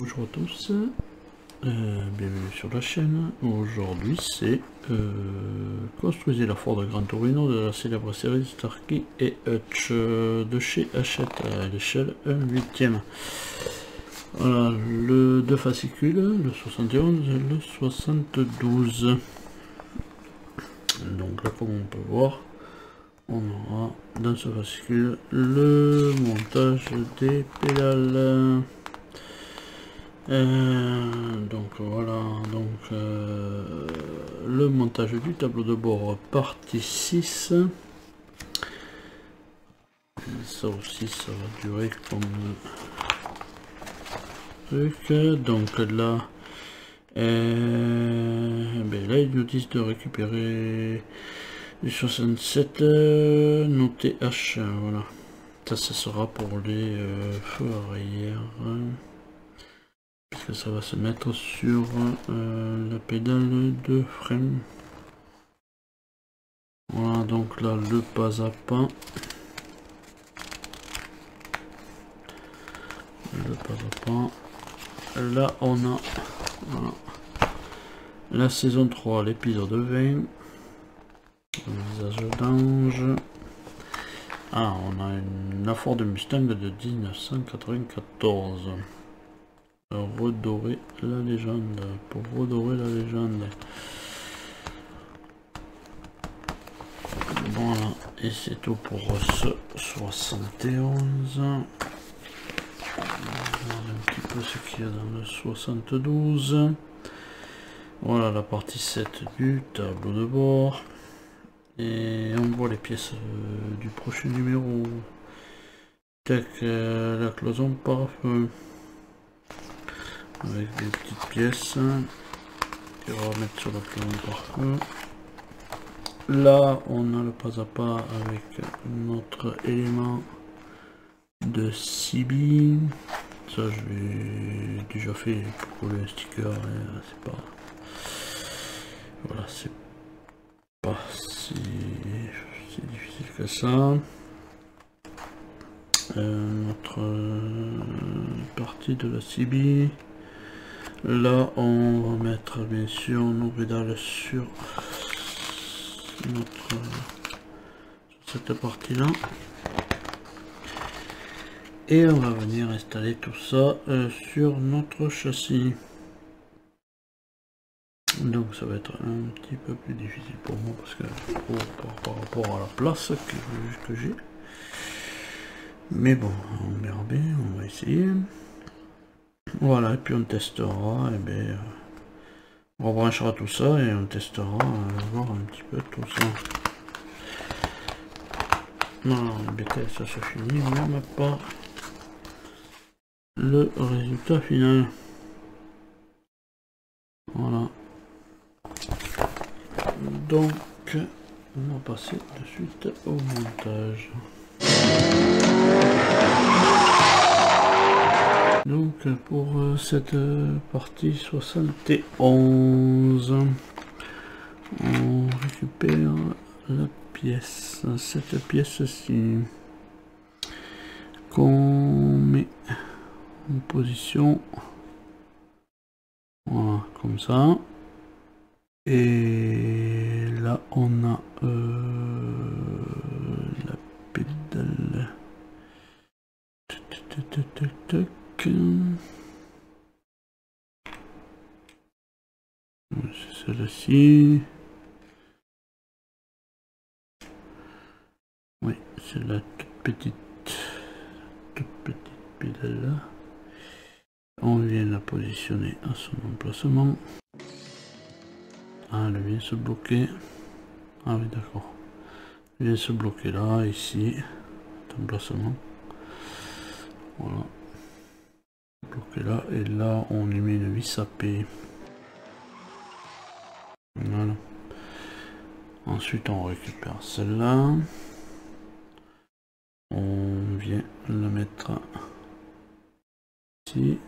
Bonjour à tous, bienvenue sur la chaîne. Aujourd'hui c'est construisez la Ford Gran Torino de la célèbre série Starkey et Hutch de chez Hachette à l'échelle 1/8. Voilà, le deux fascicules, le 71 et le 72. Donc là, comme on peut voir, on aura dans ce fascicule le montage des pédales. Donc voilà, donc le montage du tableau de bord partie 6. Ça aussi ça va durer comme truc. Donc là, là ils nous disent de récupérer du 67 noté H. Voilà, ça sera pour les feux arrière. Puisque ça va se mettre sur la pédale de frein. Voilà, donc là le pas à pas. Le pas à pas. Là on a voilà, la saison 3, l'épisode 20. Le visage d'ange. Ah, on a la Ford Mustang de 1994. Redorer la légende, pour redorer la légende. Voilà, et c'est tout pour ce 71. On va regarder un petit peu ce qu'il y a dans le 72. Voilà la partie 7 du tableau de bord. Et on voit les pièces du prochain numéro. Tac, la cloison pare-feu. Avec des petites pièces qu'on va remettre sur la cloison pare-feu. Là on a le pas à pas avec notre élément de CB. Ça je l'ai déjà fait pour coller un sticker, c'est pas, voilà, c'est pas si difficile que ça. Notre partie de la CB. Là on va mettre bien sûr nos pédales sur cette partie là, et on va venir installer tout ça sur notre châssis. Donc ça va être un petit peu plus difficile pour moi parce que par rapport à la place que j'ai, mais bon, on verra bien, on va essayer. Voilà, et puis on testera, et bien on rebranchera tout ça et on testera, voir un petit peu tout ça. Non, le BTS ça se finit, même pas le résultat final. Voilà. Donc, on va passer de suite au montage. Donc, pour cette partie 71, on récupère la pièce, cette pièce-ci, qu'on met en position, voilà, comme ça. Et là on a la pédale, c'est celle-ci, oui, c'est la toute petite pédale là. On vient la positionner à son emplacement. Ah, elle vient se bloquer. Ah oui, d'accord. Elle vient se bloquer là, ici. Emplacement. Voilà. Bloqué là. Et là, on lui met une vis à P. Voilà. Ensuite, on récupère celle-là. On vient la mettre ici.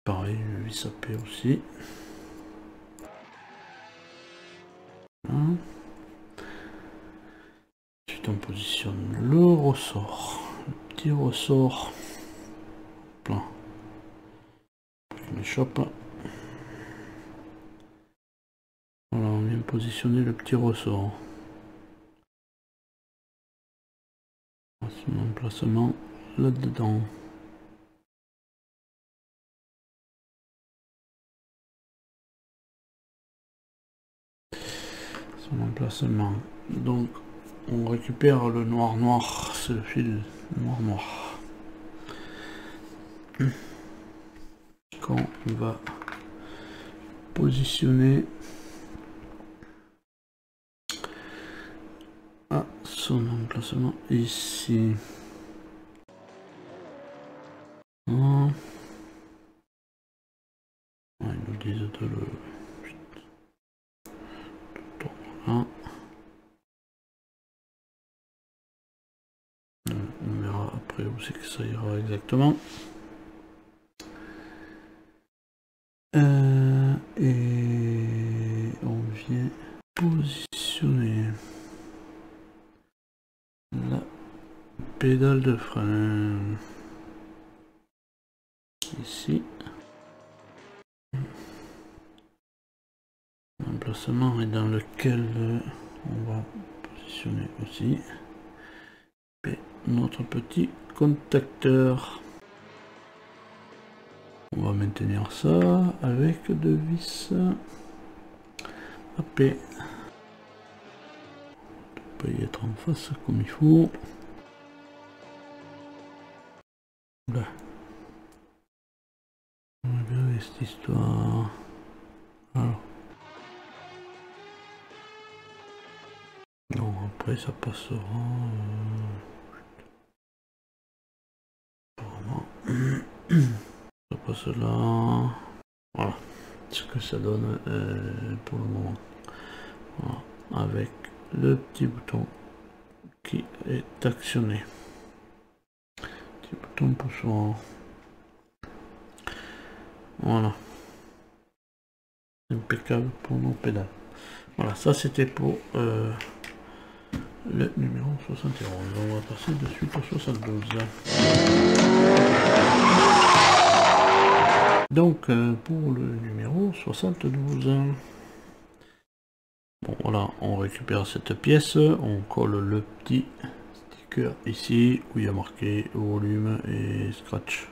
Pareil, une vis à P aussi. Voilà. Ensuite on positionne le ressort, le petit ressort plein Shop. Voilà, on vient positionner le petit ressort. Son emplacement là-dedans. Son emplacement. Donc on récupère le noir, c'est le fil noir. Quand on va positionner à son emplacement ici. Ils nous disent de le tourner là. On verra après où c'est que ça ira exactement. Et on vient positionner la pédale de frein ici. L'emplacement est dans lequel on va positionner aussi et notre petit contacteur. On va maintenir ça avec deux vis AP. On peut y être en face comme il faut. Là. On va regarder cette histoire. Alors. Non, après ça passera. Apparemment. Ça passe là. Voilà ce que ça donne pour le moment. Voilà. Avec le petit bouton qui est actionné. Petit bouton poussoir. Voilà. Impeccable pour nos pédales. Voilà, ça c'était pour le numéro 71. On va passer de suite au 72. Donc pour le numéro 72. Bon voilà, on récupère cette pièce, on colle le petit sticker ici où il y a marqué volume et scratch,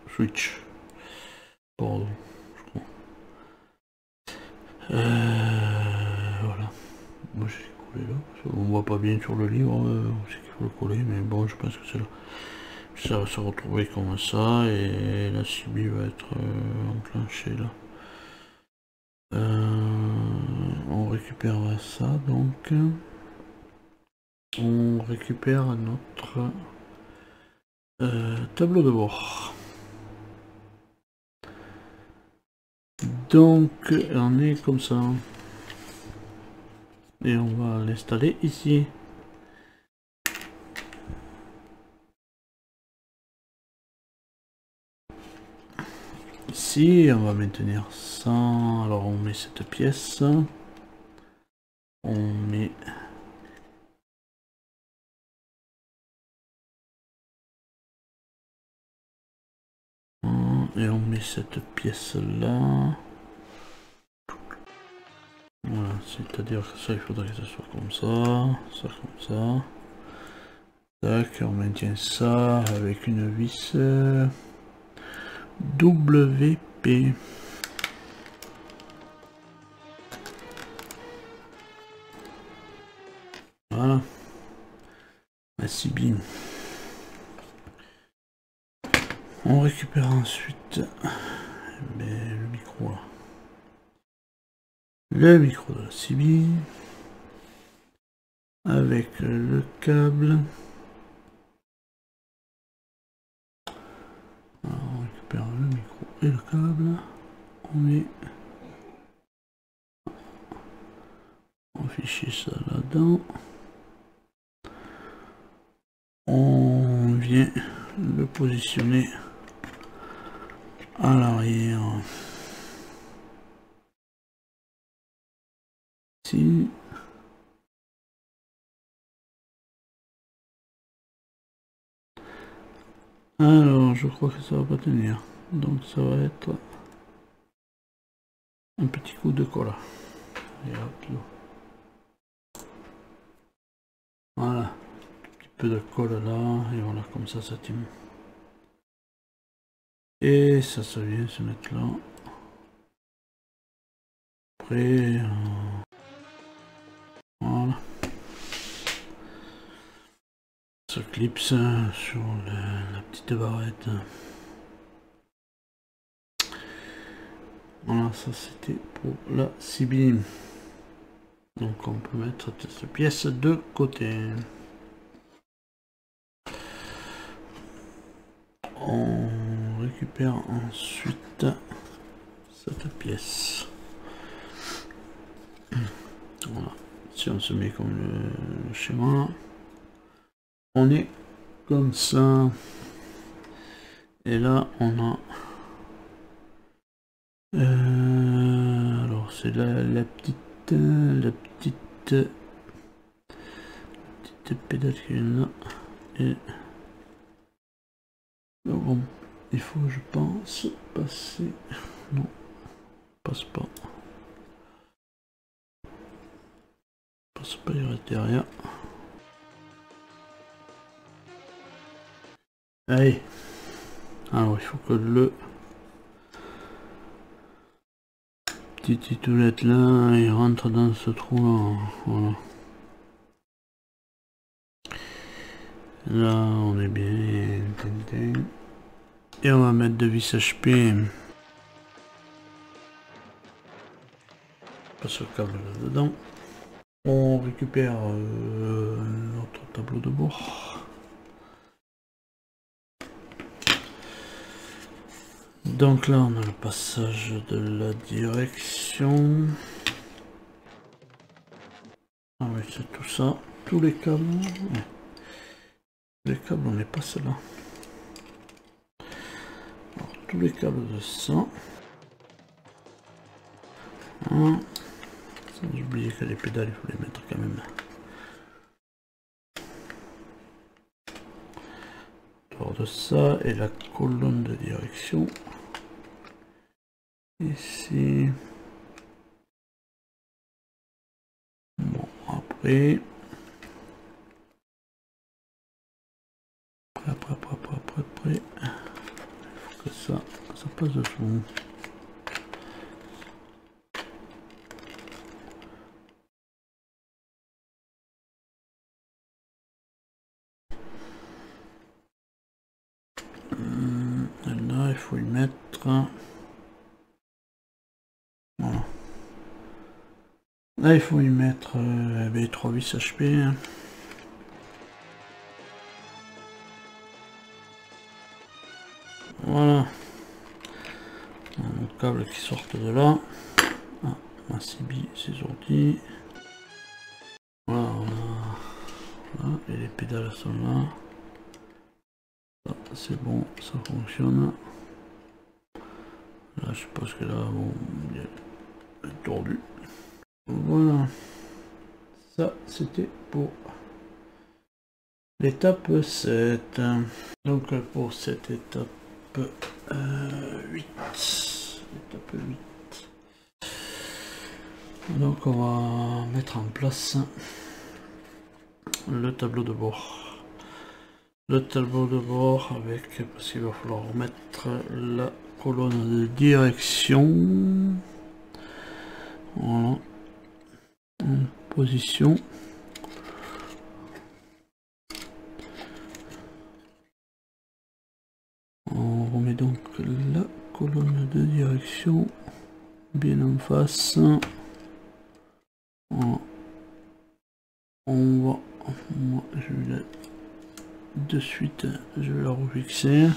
switch. Pardon, je crois. Voilà. Moi j'ai collé là, on voit pas bien sur le livre, c'est qu'il faut le coller, mais bon je pense que c'est là. Ça va se retrouver comme ça et la CB va être enclenchée là. On récupère ça donc. On récupère notre tableau de bord. Donc on est comme ça. Et on va l'installer ici. Ici, on va maintenir ça. Alors on met cette pièce. On met et on met cette pièce là. Voilà, c'est-à-dire que ça, il faudrait que ça soit comme ça comme ça. Tac, on maintient ça avec une vis WP. Voilà. Merci bien. On récupère ensuite le micro là. Le micro de la CB avec le câble. Alors, on récupère le micro et le câble. On met on fichier ça là-dedans. On vient le positionner à l'arrière. Ici. Alors, je crois que ça va pas tenir. Donc ça va être un petit coup de colle. Et hop, voilà, un petit peu de colle là, et voilà, comme ça tient. Et ça vient se mettre là. Après, voilà. Ça clipse sur la petite barrette. Voilà, ça c'était pour la CB. Donc on peut mettre cette pièce de côté. On récupère ensuite cette pièce. Voilà. Si on se met comme le schéma, on est comme ça. Et là on a alors c'est la petite pédale qui est là. Et bon, il faut, je pense, passer. Non, passe pas. Passe pas, il reste derrière. Allez. Alors, il faut que le petit titoulette là, il rentre dans ce trou là. Voilà. Là, on est bien. Et on va mettre de vis HP. Passe le câble là dedans. On récupère notre tableau de bord. Donc là on a le passage de la direction. Ah oui, c'est tout ça. Tous les câbles. Ouais. Les câbles, on les passe là. Alors, tous les câbles de ça. Ah. J'ai oublié que les pédales, il faut les mettre quand même. Autour de ça, et la colonne de direction. Ici. Bon, après. Après. Il faut que ça passe dessous. Là, il faut y mettre. Voilà. Là, il faut y mettre les 3 vis HP. Voilà. Un câble qui sortent de là. Ah, ma CB, c'est sorti. Voilà, voilà. Et les pédales sont là. C'est bon, ça fonctionne. Là, je pense que là, bon, il est tordu. Voilà. Ça, c'était pour l'étape 7. Donc, pour cette étape 8. Étape 8. Donc, on va mettre en place le tableau de bord. Le tableau de bord avec, parce qu'il va falloir remettre la colonne de direction. Voilà. En position. On remet donc la colonne de direction bien en face. Voilà. On va, moi je vais la, de suite, je vais la refixer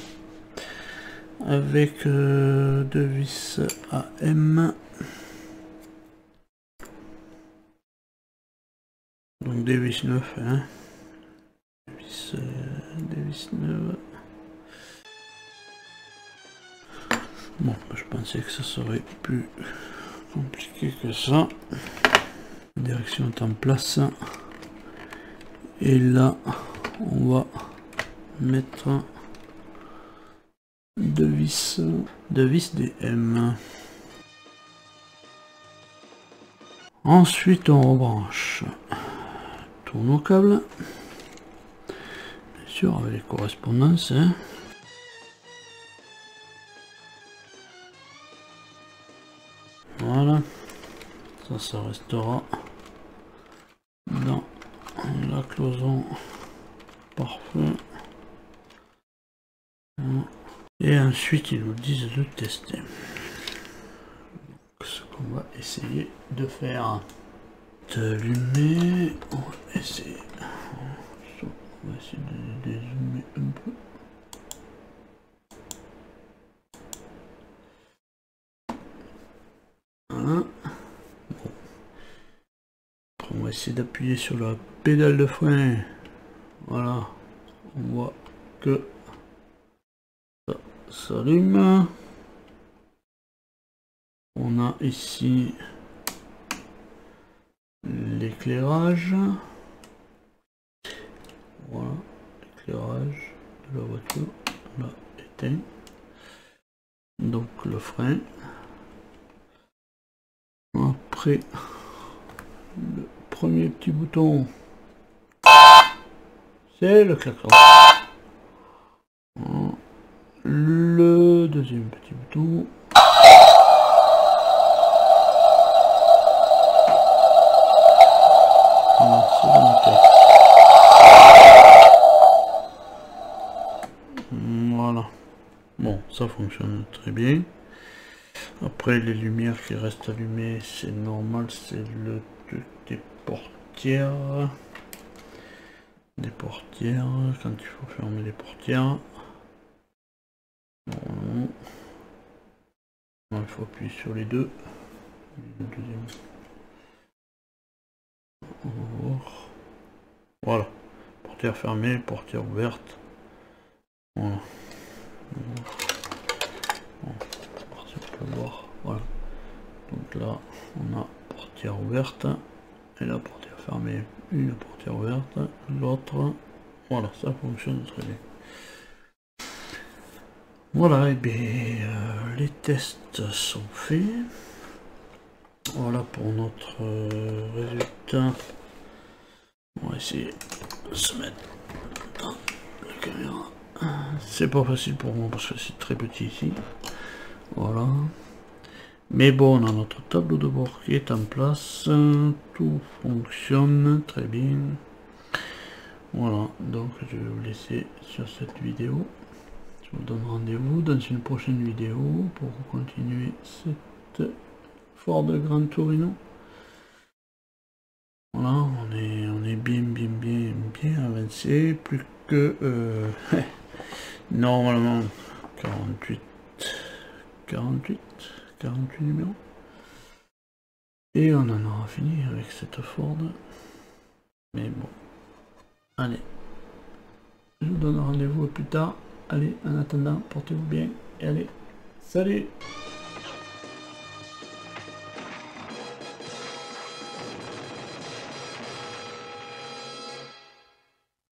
avec deux vis AM. Donc des vis 9, hein. Des vis 9. Bon, je pensais que ça serait plus compliqué que ça. La direction est en place. Et là, on va mettre de vis DM. Ensuite on rebranche tous nos câbles, bien sûr avec les correspondances, hein. Voilà, ça restera dans la cloison, parfait. Et ensuite ils nous disent de tester. Ce qu'on va essayer de faire. D'allumer, on va essayer de dézoomer un peu. Voilà. Bon. Après, on va essayer d'appuyer sur la pédale de frein. Voilà, on voit que ça s'allume. On a ici l'éclairage. Voilà, l'éclairage de la voiture, là, éteint. Donc le frein. Après, le premier petit bouton, c'est le klaxon. Le deuxième petit bouton, c'est le moteur. Voilà. Bon, ça fonctionne très bien. Après, les lumières qui restent allumées, c'est normal, c'est le truc des portières. Des portières, quand il faut fermer les portières. Bon. Il faut appuyer sur les deux. Le deuxième. On va voir. Voilà. Portière fermée, portière ouverte. Voilà. Bon, on peut voir. Voilà. Donc là, on a portière ouverte et la portière fermée. Une portière ouverte, l'autre. Voilà, ça fonctionne très bien. Voilà, et bien les tests sont faits. Voilà pour notre résultat. On va essayer de se mettre dans la caméra. C'est pas facile pour moi parce que c'est très petit ici. Voilà. Mais bon, on a notre tableau de bord qui est en place. Tout fonctionne très bien. Voilà, donc je vais vous laisser sur cette vidéo. Je vous donne rendez-vous dans une prochaine vidéo pour continuer cette Ford Gran Torino. Voilà, on est bien avancé, plus que normalement 48 numéros. Et on en aura fini avec cette Ford. Mais bon, allez, je vous donne rendez-vous plus tard. Allez, en attendant, portez-vous bien et allez, salut!